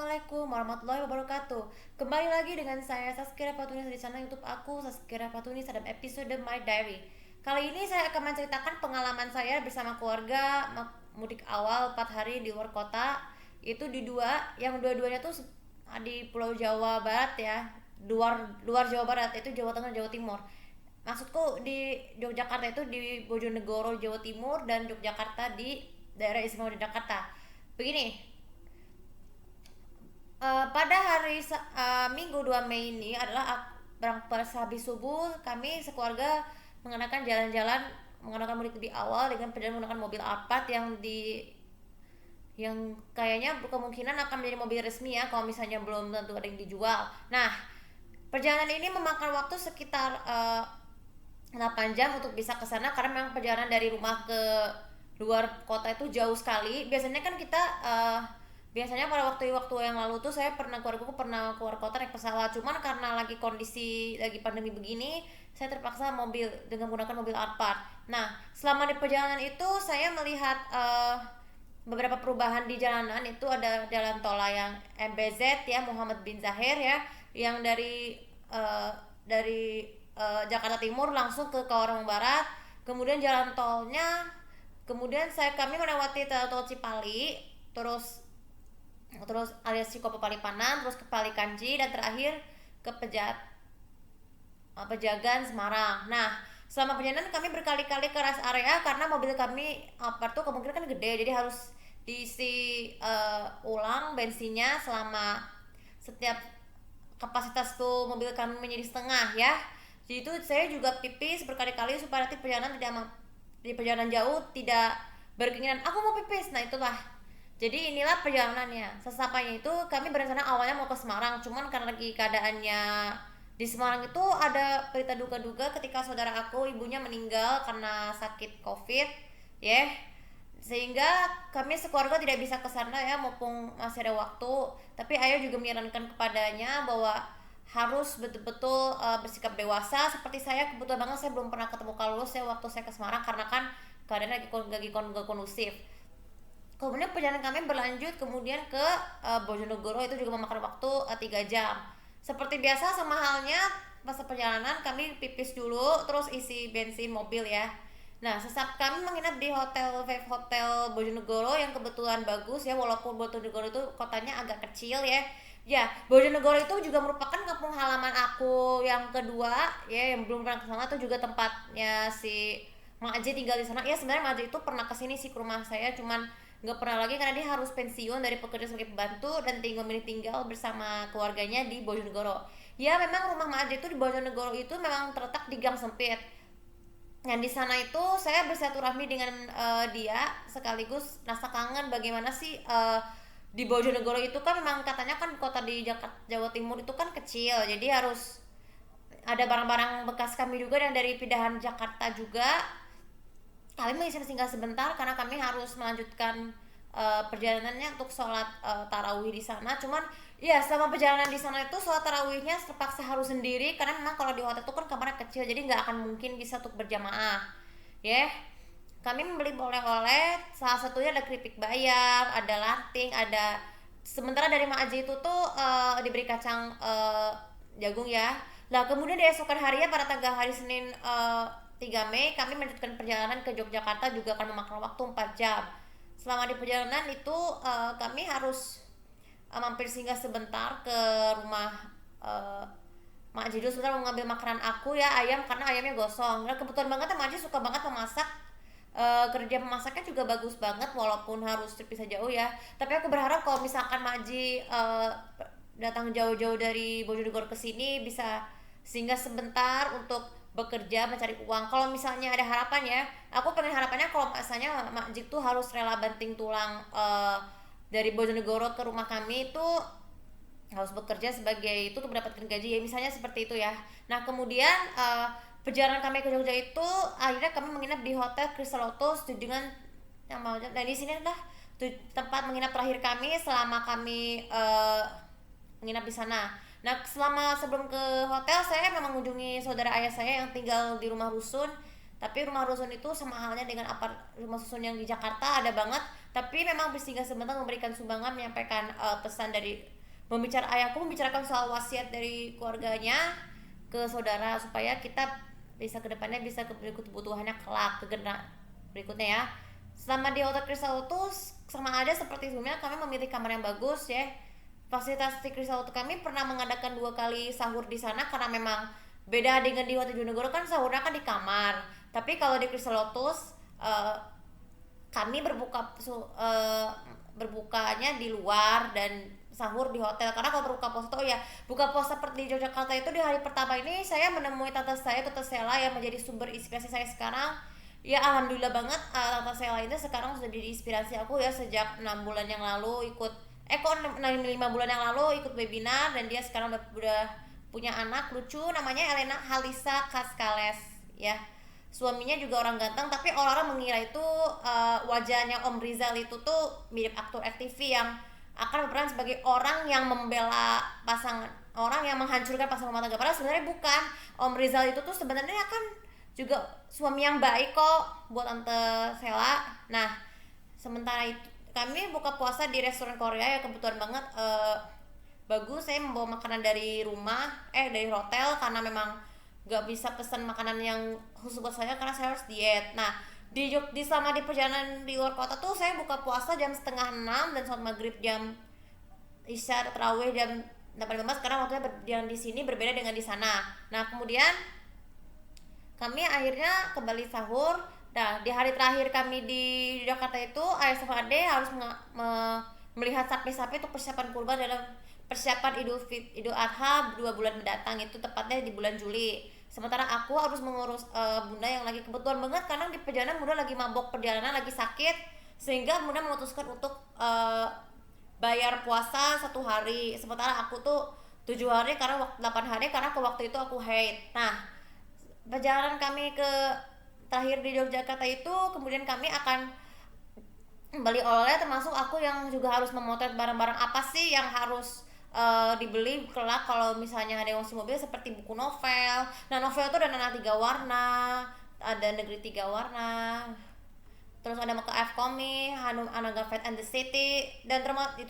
Assalamualaikum warahmatullahi wabarakatuh. Kembali lagi dengan saya Saskira Fatunis di channel YouTube aku Saskira Fatunis dalam episode My Diary. Kali ini saya akan menceritakan pengalaman saya bersama keluarga mudik awal 4 hari di luar kota. Itu yang dua-duanya tuh di Pulau Jawa Barat ya. Luar Jawa Barat itu Jawa Tengah, Jawa Timur. Maksudku di Yogyakarta itu di Bojonegoro Jawa Timur dan Yogyakarta di daerah istimewa Yogyakarta. Begini, pada Minggu 2 Mei ini adalah berangkat habis subuh, kami sekeluarga mengenakan jalan-jalan menggunakan mudik lebih awal dengan perjalanan menggunakan mobil Alphard yang kayaknya kemungkinan akan menjadi mobil resmi ya kalau misalnya belum tentu ada yang dijual. Nah, perjalanan ini memakan waktu sekitar 8 jam untuk bisa ke sana karena memang perjalanan dari rumah ke luar kota itu jauh sekali. Biasanya pada waktu-waktu yang lalu tuh keluargaku pernah keluar kota naik pesawat. Cuman karena lagi pandemi begini, saya terpaksa menggunakan mobil Alphard. Nah, selama di perjalanan itu saya melihat beberapa perubahan di jalanan. Itu ada jalan tol yang MBZ ya, Muhammad bin Zahir ya, yang dari Jakarta Timur langsung ke Kawarang Barat. Kemudian jalan tolnya, kami melewati tol Cipali, terus alias Cikopo Palipanan, terus ke Palikanci, dan terakhir ke Pejagan Semarang. Nah, selama perjalanan kami berkali-kali ke rest area karena mobil kami apa tuh kemungkinan kan gede, jadi harus diisi ulang bensinnya selama setiap kapasitas tuh mobil kami menjadi setengah ya. Jadi itu saya juga pipis berkali-kali supaya nanti di perjalanan jauh tidak berkeinginan aku mau pipis. Nah itulah, jadi inilah perjalanannya. Sesampainya itu kami berencana awalnya mau ke Semarang, cuman karena lagi keadaannya di Semarang itu ada berita duka-duka ketika saudara aku ibunya meninggal karena sakit COVID, ya. Sehingga kami sekeluarga tidak bisa ke sana ya, mumpung masih ada waktu. Tapi ayah juga menyarankan kepadanya bahwa harus betul-betul bersikap dewasa seperti saya. Kebetulan banget saya belum pernah ketemu Carlos ya waktu saya ke Semarang karena kan keadaan lagi kondusif. Kemudian perjalanan kami berlanjut kemudian ke Bojonegoro, itu juga memakan waktu 3 jam. Seperti biasa sama halnya masa perjalanan kami pipis dulu terus isi bensin mobil ya. Nah, sesaat kami menginap di hotel Bojonegoro yang kebetulan bagus ya, walaupun Bojonegoro itu kotanya agak kecil ya. Ya, Bojonegoro itu juga merupakan kampung halaman aku yang kedua ya, yang belum pernah ke sana. Itu juga tempatnya si Mak Aji tinggal di sana. Ya, sebenarnya Mak Aji itu pernah kesini sih ke rumah saya, cuman nggak pernah lagi karena dia harus pensiun dari pekerjaan sebagai pembantu dan tinggal bersama keluarganya di Bojonegoro. Ya, memang rumah Mak Aji itu di Bojonegoro itu memang terletak di gang sempit. Yang di sana itu saya bersilaturahmi dengan dia, sekaligus rasa kangen bagaimana sih di Bojonegoro itu kan memang katanya kan kota di Jakarta Jawa Timur itu kan kecil, jadi harus ada barang-barang bekas kami juga yang dari pindahan Jakarta juga. Kami menginap singgah sebentar karena kami harus melanjutkan perjalanannya untuk sholat tarawih di sana. Cuman ya selama perjalanan di sana itu sholat tarawihnya terpaksa harus sendiri karena memang kalau di hotel itu kan kamarnya kecil, jadi nggak akan mungkin bisa untuk berjamaah. Ya, kami membeli oleh-oleh, salah satunya ada keripik bayam, ada lanting, ada sementara dari Mak Aji itu tuh diberi kacang jagung ya. Nah, kemudian di esokan harinya pada tanggal hari Senin 3 Mei kami melanjutkan perjalanan ke Yogyakarta, juga akan memakan waktu 4 jam. Selama di perjalanan itu kami harus mampir singgah sebentar ke rumah Mak Aji dulu sebentar mengambil makanan aku ya, ayam, karena ayamnya gosong. Nah, kebetulan banget Mak Aji suka banget memasak. Kerja memasaknya juga bagus banget walaupun harus terpisah jauh ya. Tapi aku berharap kalau misalkan Mak Aji datang jauh-jauh dari Bojonegoro ke sini bisa singgah sebentar untuk bekerja mencari uang. Kalau misalnya ada harapan ya, aku pengen harapannya kalau misalnya Mak Jik tuh harus rela banting tulang dari Bojonegoro ke rumah kami itu harus bekerja sebagai itu untuk mendapatkan gaji ya, misalnya seperti itu ya. Nah, kemudian perjalanan kami ke Jogja itu akhirnya kami menginap di hotel Crystal Lotus dengan nama. Nah, di sini adalah tempat menginap terakhir kami selama kami menginap di sana. Nah, sebelum ke hotel saya memang mengunjungi saudara ayah saya yang tinggal di rumah rusun Tapi rumah rusun itu sama halnya dengan rumah susun yang di Jakarta ada banget, tapi memang bersinggah sebentar memberikan sumbangan, menyampaikan pesan dari ayahku membicarakan soal wasiat dari keluarganya ke saudara supaya kita bisa kedepannya bisa kebutuhannya kelak ke berikutnya ya. Selama di Hotel Crystal itu sama aja seperti sebelumnya, kami memilih kamar yang bagus ya. Fasilitas di Crystal itu kami pernah mengadakan 2 kali sahur di sana karena memang beda dengan di Hotel Diponegoro kan sahurnya kan di kamar. Tapi kalau di Crystal Lotus kami berbukanya di luar dan sahur di hotel. Karena kalau berbuka puasa tuh ya buka puasa seperti di Yogyakarta itu di hari pertama ini saya menemui tante Sela yang menjadi sumber inspirasi saya sekarang. Ya alhamdulillah banget, tante Sela ini sekarang sudah jadi inspirasi aku ya sejak 6 bulan yang lalu ikut 5 bulan yang lalu ikut webinar, dan dia sekarang udah punya anak lucu namanya Elena Halisa Kaskales ya. Suaminya juga orang ganteng, tapi orang-orang mengira itu wajahnya Om Rizal itu tuh mirip aktor FTV yang akan berperan sebagai orang yang membela orang yang menghancurkan pasangan rumah tangga. Padahal sebenarnya bukan. Om Rizal itu tuh sebenarnya kan juga suami yang baik kok buat tante Sela. Nah, sementara itu kami buka puasa di restoran Korea ya, kebetulan banget bagus. Saya membawa makanan dari dari hotel karena memang gak bisa pesan makanan yang khusus buat saya karena saya harus diet. Nah, selama di perjalanan di luar kota tuh saya buka puasa jam 5:30 dan sholat maghrib jam isya atau tarawih jam 8:15 karena waktunya yang di sini berbeda dengan di sana. Nah, kemudian kami akhirnya kembali sahur. Nah, di hari terakhir kami di Jakarta itu ayah sama ade harus melihat sapi-sapi untuk persiapan kurban dalam persiapan Idul Adha 2 bulan mendatang, itu tepatnya di bulan Juli. Sementara aku harus mengurus bunda yang lagi kebetulan banget karena di perjalanan bunda lagi mabok perjalanan, lagi sakit, sehingga bunda memutuskan untuk bayar puasa 1 hari. Sementara aku tuh 7 hari karena 8 hari karena ke waktu itu aku haid. Nah, perjalanan kami ke terakhir di Yogyakarta itu kemudian kami akan beli oleh, termasuk aku yang juga harus memotret barang-barang apa sih yang harus dibeli kelak kalau misalnya ada yang mobil, seperti buku novel. Nah, novel itu ada Nana 3 warna, ada Negeri 3 warna, terus ada F Komi, Hanum Anagafet and the City, dan termasuk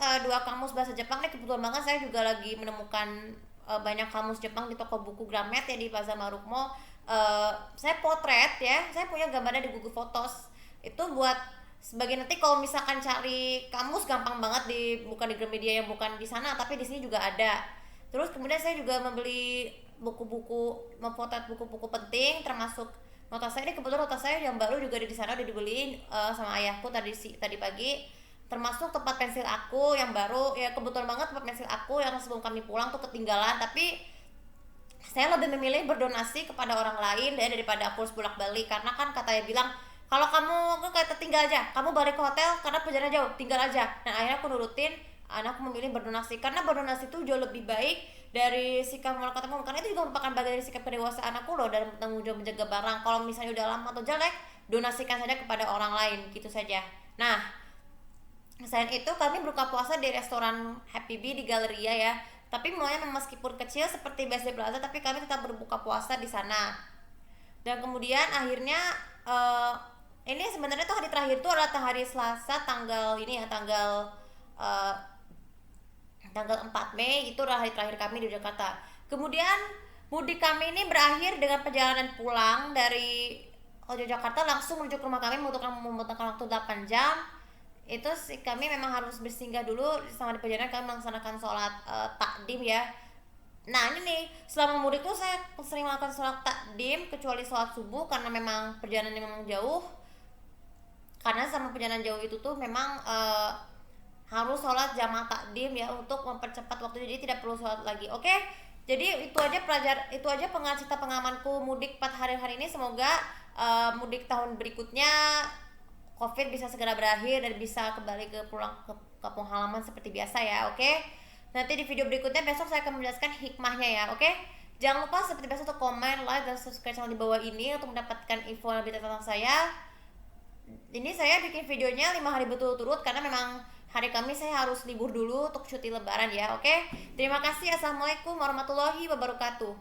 2 kamus bahasa Jepang. Nih kebetulan banget saya juga lagi menemukan banyak kamus Jepang di toko buku Gramet ya di Plaza Marukmo. Saya potret ya, saya punya gambarnya di Google Photos. Itu buat sebagai nanti kalau misalkan cari kamus gampang banget bukan di Gramedia yang bukan di sana, tapi di sini juga ada. Terus kemudian saya juga membeli memotret buku-buku penting, termasuk nota saya. Ini kebetulan nota saya yang baru juga ada di sana, udah dibeliin sama ayahku tadi pagi. Termasuk tempat pensil aku yang baru ya, kebetulan banget tempat pensil aku yang sebelum kami pulang tuh ketinggalan, tapi saya lebih memilih berdonasi kepada orang lain daripada aku harus bolak-balik, karena kan katanya bilang kalau kamu kayak tinggal aja, kamu balik ke hotel karena perjalanan jauh, tinggal aja. Nah, akhirnya aku nurutin, anakku memilih berdonasi karena berdonasi itu jauh lebih baik dari sikap melakukan tanggung, karena itu juga merupakan bagian dari sikap kedewasaan aku loh dalam tanggung jawab menjaga barang. Kalau misalnya udah lama atau jelek, donasikan saja kepada orang lain, gitu saja. Nah, selain itu kami buka puasa di restoran Happy Bee di Galleria ya. Tapi mulanya meskipun kecil seperti BSD Plaza, tapi kami tetap berbuka puasa di sana. Dan kemudian akhirnya ini sebenarnya tuh hari terakhir tuh adalah hari Selasa tanggal 4 Mei, itu adalah hari terakhir kami di Jakarta. Kemudian mudik kami ini berakhir dengan perjalanan pulang dari Jakarta langsung menuju ke rumah kami, membutuhkan waktu 8 jam. Itu sih kami memang harus bersinggah dulu selama di perjalanan. Kami melaksanakan sholat takdim ya. Nah, ini nih, selama mudik tuh saya sering melakukan sholat takdim kecuali sholat subuh karena memang perjalanan memang jauh. Karena sama perjalanan jauh itu tuh memang harus sholat jamaah takdim ya untuk mempercepat waktu, jadi tidak perlu sholat lagi. Oke, jadi itu aja pengalamanku mudik 4 hari ini. Semoga mudik tahun berikutnya COVID bisa segera berakhir dan bisa kembali pulang ke kampung halaman seperti biasa ya. Oke, nanti di video berikutnya besok saya akan menjelaskan hikmahnya ya. Oke, jangan lupa seperti biasa untuk komen, like, dan subscribe channel di bawah ini untuk mendapatkan info lebih tentang saya. Ini saya bikin videonya 5 hari berturut-turut karena memang hari Kamis saya harus libur dulu untuk cuti lebaran ya. Oke, terima kasih. Assalamualaikum warahmatullahi wabarakatuh.